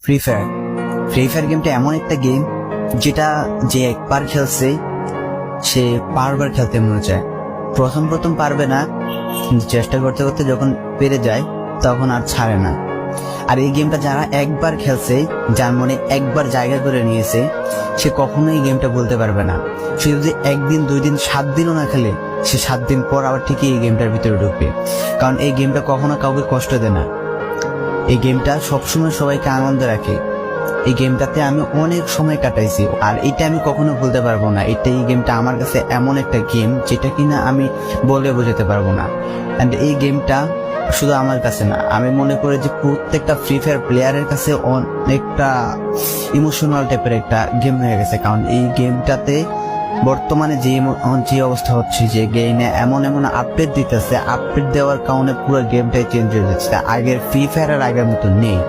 Free fire free fire গেমটা এমন একটা গেম যেটা যে একবার খেলছে সে বারবার খেলতে মনে চায়। প্রথম প্রথম পারবে না, কিন্তু চেষ্টা করতে করতে যখন পেরে যায় তখন আর ছাড়ে না। আর এই গেমটা যারা একবার খেলছে, যার মনে একবার জায়গা করে নিয়েছে, সে কখনোই এই গেমটা বলতে পারবে না। সে যদি একদিন 2 দিন 7 দিনও না খেলে, সে 7 দিন পর আবার ঠিকই এই গেমটার ভিতরে ঢুকবে। কারণ এই গেমটা কখনো কাউকে কষ্ট দেয় না। এই গেমটা সবসময় সবাইকে আনন্দ রাখে। এই গেমটাতে আমি অনেক সময় কাটাইছি, আর এটা আমি কখনো ভুলতে পারবো না। এই গেমটা আমার কাছে এমন একটা গেম যেটা কিনা আমি বলে বোঝাতে পারবো না। অ্যান্ড এই গেমটা শুধু আমার কাছে না, আমি মনে করি যে প্রত্যেকটা ফ্রি ফায়ার প্লেয়ারের কাছে অনেকটা ইমোশনাল টাইপের একটা গেম হয়ে গেছে। কারণ এই গেমটাতে বর্তমানে যে অবস্থা হচ্ছে, যে গেমে এমন এমন আপডেট দিতেছে, আপডেট দেওয়ার কারণে পুরো গেমটাই চেঞ্জ হয়ে যাচ্ছে। আগের ফ্রি ফায়ার আর আগের মতো নেই।